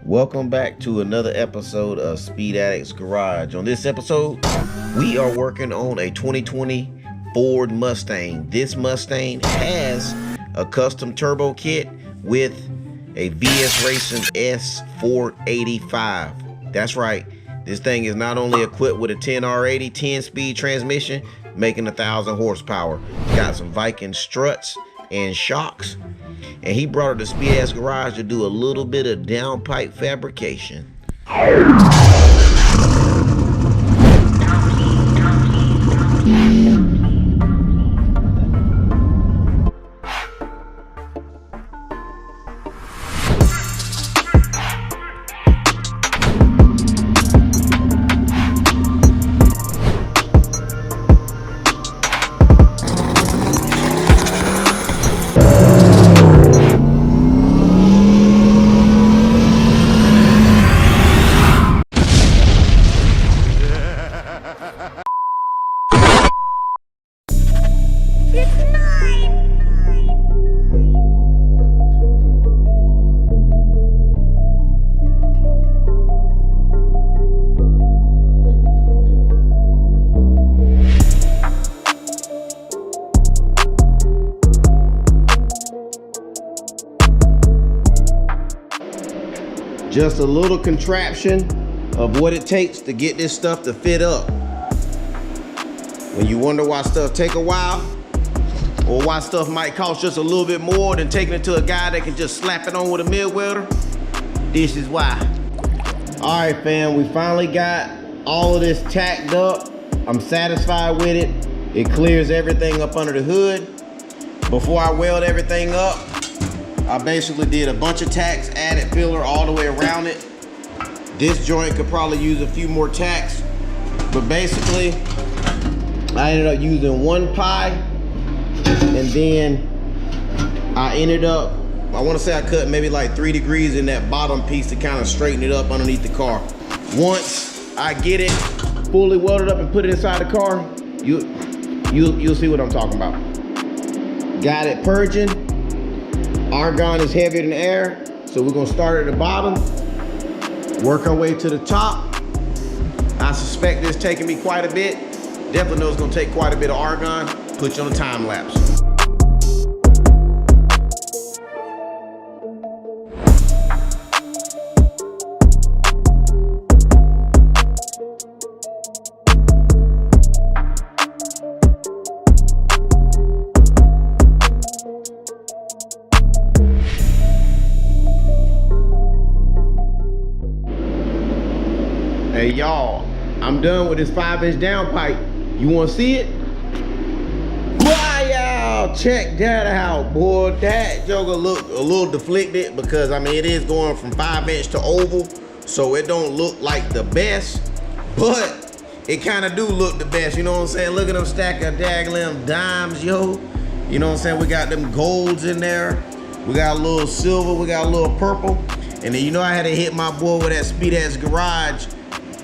Welcome back to another episode of Speedaddixx Garage. On this episode, we are working on a 2020 Ford Mustang. This Mustang has a custom turbo kit with a VSRacing S485. That's right. This thing is not only equipped with a 10R80 10-speed transmission, making 1,000 horsepower. It's got some Viking struts and shocks. And he brought it to Speedaddixx Garage to do a little bit of downpipe fabrication. Just a little contraption of what it takes to get this stuff to fit up. When you wonder why stuff take a while, or why stuff might cost just a little bit more than taking it to a guy that can just slap it on with a MIG welder, this is why. All right, fam, we finally got all of this tacked up. I'm satisfied with it. It clears everything up under the hood. Before I weld everything up, I basically did a bunch of tacks, added filler all the way around it. This joint could probably use a few more tacks, but basically I ended up using one pie, and then I ended up, I want to say I cut maybe like 3 degrees in that bottom piece to kind of straighten it up underneath the car. Once I get it fully welded up and put it inside the car, you'll see what I'm talking about. Got it purging. Argon is heavier than air, so we're gonna start at the bottom, work our way to the top. I suspect this taking me quite a bit. Definitely know it's gonna take quite a bit of argon. Put you on a time lapse. Hey y'all, I'm done with this 5-inch downpipe. You wanna see it? Boy, y'all, check that out, boy. That joker look a little deflected because I mean it is going from 5-inch to oval, so it don't look like the best, but it kind of do look the best, you know what I'm saying? Look at them stack of daggone dimes, yo. You know what I'm saying? We got them golds in there. We got a little silver, we got a little purple. And then you know I had to hit my boy with that Speedaddixx Garage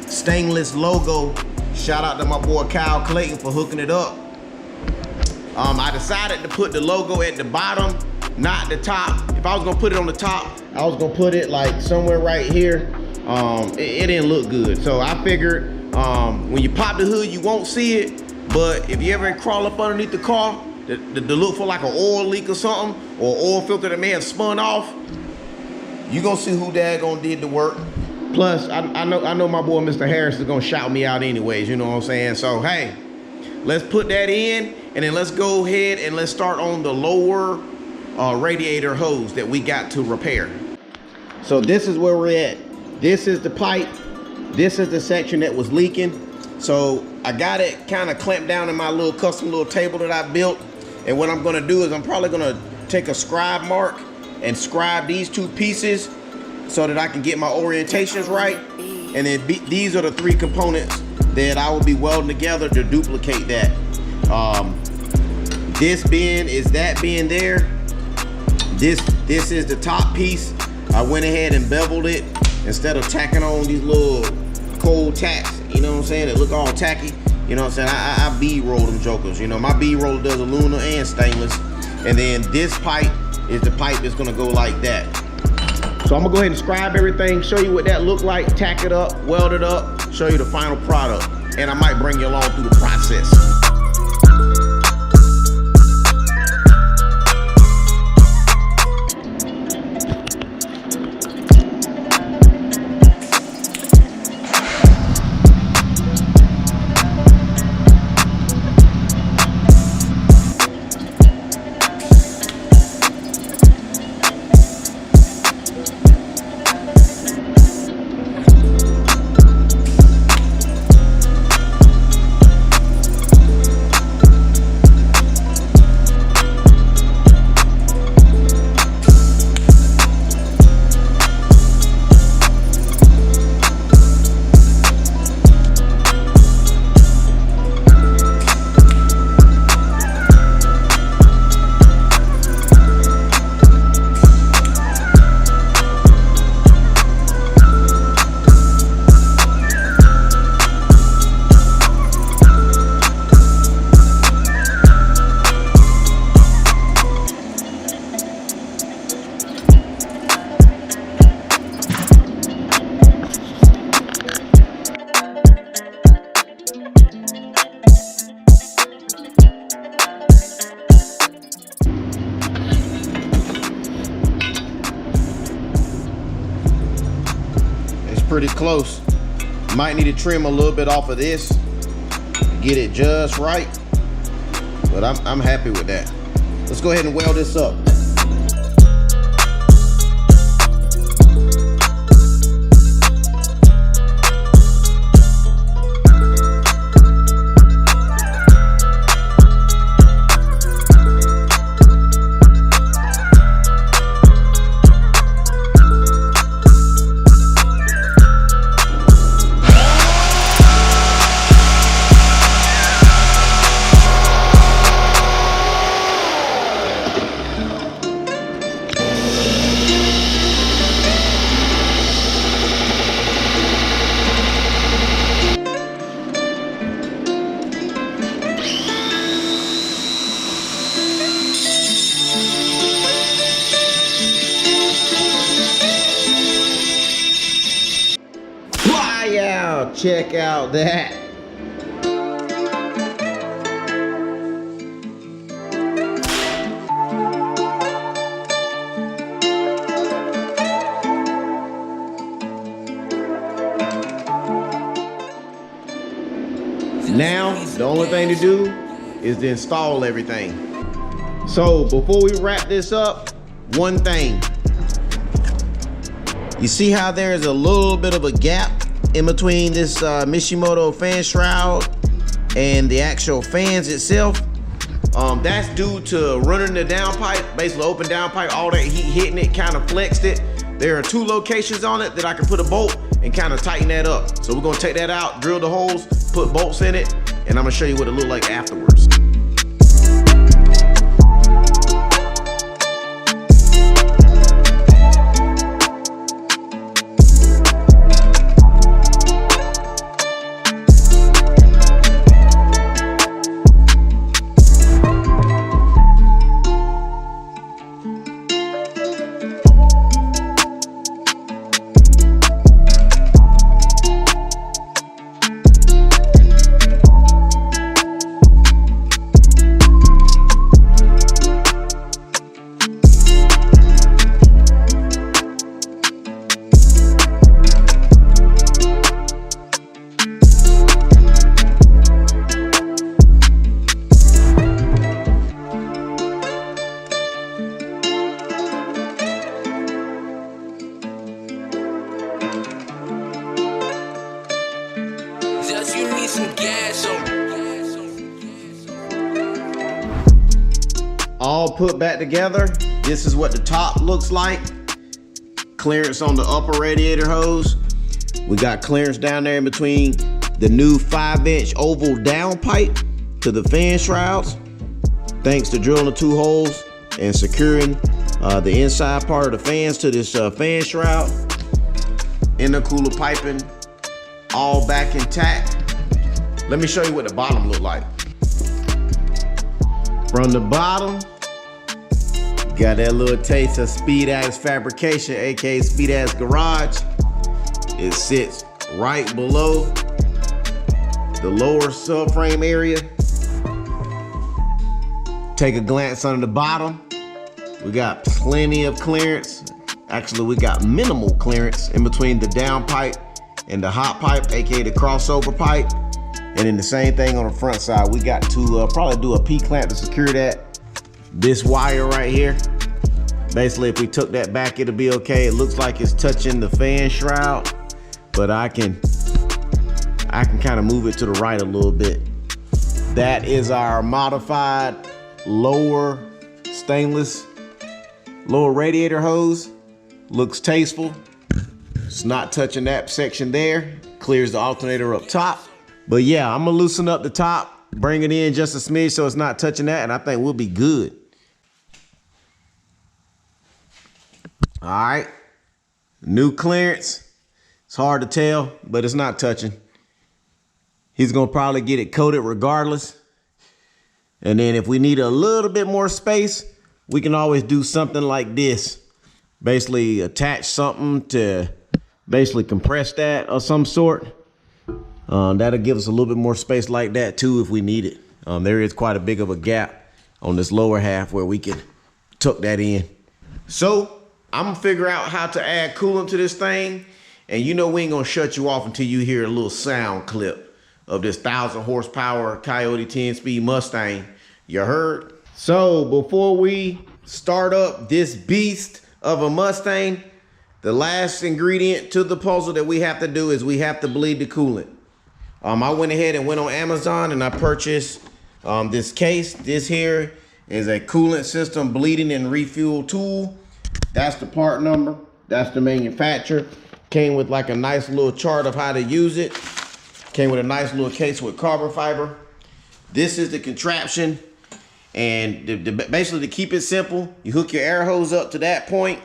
stainless logo. Shout out to my boy Kyle Clayton for hooking it up. I decided to put the logo at the bottom, not the top. If I was gonna put it on the top, I was gonna put it like somewhere right here. It didn't look good. So I figured when you pop the hood, you won't see it. But if you ever crawl up underneath the car to look for like an oil leak or something, or oil filter that may have spun off, you gonna see who daggone did the work. Plus, I know my boy Mr. Harris is gonna shout me out anyways, you know what I'm saying? So hey, let's put that in, and then let's go ahead and let's start on the lower radiator hose that we got to repair. So this is where we're at. This is the pipe. This is the section that was leaking. So I got it kind of clamped down in my little custom little table that I built. And what I'm gonna do is I'm probably gonna take a scribe mark and scribe these two pieces so that I can get my orientations right. And then these are the 3 components that I will be welding together to duplicate that. This bin is that bin there. This is the top piece. I went ahead and beveled it instead of tacking on these little cold tacks, you know what I'm saying? It look all tacky, you know what I'm saying? I B-roll them jokers, you know. My B-roller does aluminum and stainless. And then this pipe is the pipe that's gonna go like that. So I'm gonna go ahead and scribe everything, show you what that looked like, tack it up, weld it up, show you the final product. And I might bring you along through the process. Pretty close. Might need to trim a little bit off of this, get it just right, but I'm happy with that. Let's go ahead and weld this up. Check out that. Now, the only thing to do is to install everything. So before we wrap this up, one thing. You see how there's a little bit of a gap in between this Mishimoto fan shroud and the actual fans itself? That's due to running the downpipe, basically open downpipe, all that heat hitting it, kind of flexed it. There are 2 locations on it that I can put a bolt and kind of tighten that up. So we're gonna take that out, drill the holes, put bolts in it, and I'm gonna show you what it looked like afterwards. All put back together, this is what the top looks like. Clearance on the upper radiator hose. We got clearance down there in between the new 5-inch oval downpipe to the fan shrouds, thanks to drilling the 2 holes and securing the inside part of the fans to this fan shroud. Intercooler piping all back intact. Let me show you what the bottom look like. From the bottom, Got that little taste of Speedaddixx fabrication, aka Speedaddixx Garage. It sits right below the lower subframe area. Take a glance under the bottom. We got plenty of clearance. Actually, we got minimal clearance in between the downpipe and the hot pipe, aka the crossover pipe. And then the same thing on the front side. We got to probably do a P-clamp to secure that. This wire right here. Basically, if we took that back, it'll be okay. It looks like it's touching the fan shroud, but I can kind of move it to the right a little bit. That is our modified lower stainless lower radiator hose. Looks tasteful. It's not touching that section there. Clears the alternator up top. But yeah, I'm gonna loosen up the top, bring it in just a smidge so it's not touching that, and I think we'll be good. All right, new clearance. It's hard to tell, but it's not touching. He's gonna probably get it coated regardless. And then if we need a little bit more space, we can always do something like this. Basically attach something to basically compress that of some sort. That'll give us a little bit more space like that too if we need it. There is quite a big of a gap on this lower half where we can tuck that in. So I'm gonna figure out how to add coolant to this thing. And you know we ain't gonna shut you off until you hear a little sound clip of this 1,000 horsepower Coyote 10-speed Mustang. You heard? So before we start up this beast of a Mustang, the last ingredient to the puzzle that we have to do is we have to bleed the coolant. I went ahead and went on Amazon and I purchased this case. This here is a coolant system bleeding and refuel tool. That's the part number. That's the manufacturer. Came with like a nice little chart of how to use it. Came with a nice little case with carbon fiber. This is the contraption. And basically to keep it simple, you hook your air hose up to that point.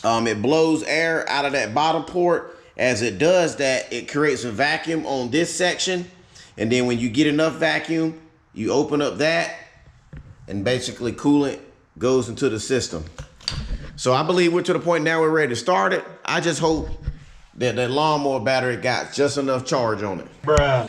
It blows air out of that bottom port. As it does that, it creates a vacuum on this section. And then when you get enough vacuum, you open up that and basically coolant goes into the system. So I believe we're to the point now we're ready to start it. I just hope that that lawnmower battery got just enough charge on it. Bruh.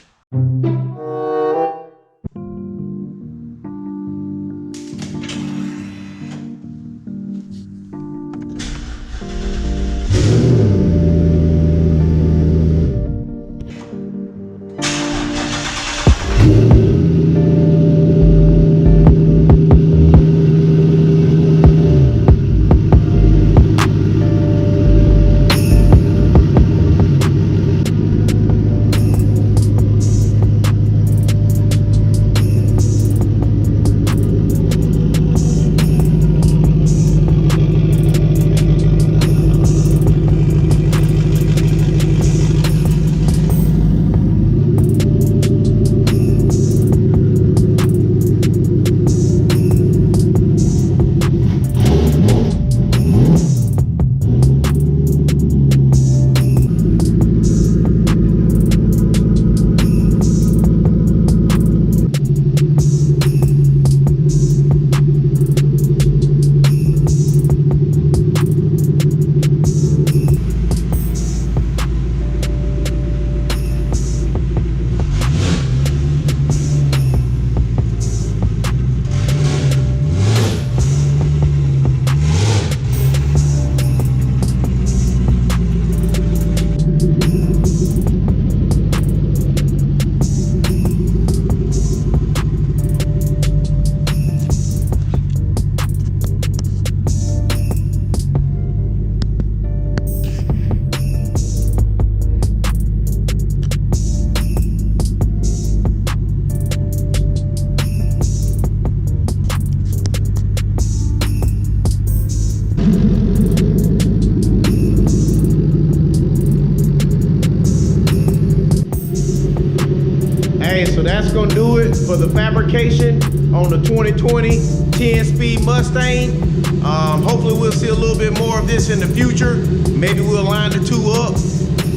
So that's gonna do it for the fabrication on the 2020 10-speed Mustang. Hopefully we'll see a little bit more of this in the future. Maybe we'll line the two up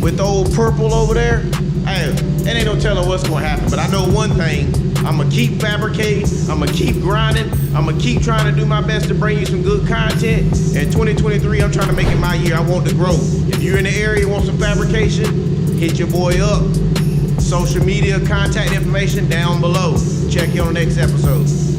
with the old purple over there. Hey, it ain't no telling what's gonna happen, but I know one thing. I'm gonna keep fabricating, I'm gonna keep grinding. I'm gonna keep trying to do my best to bring you some good content. In 2023, I'm trying to make it my year. I want to grow. If you're in the area, want some fabrication, hit your boy up. Social media, contact information down below. Check you on the next episode.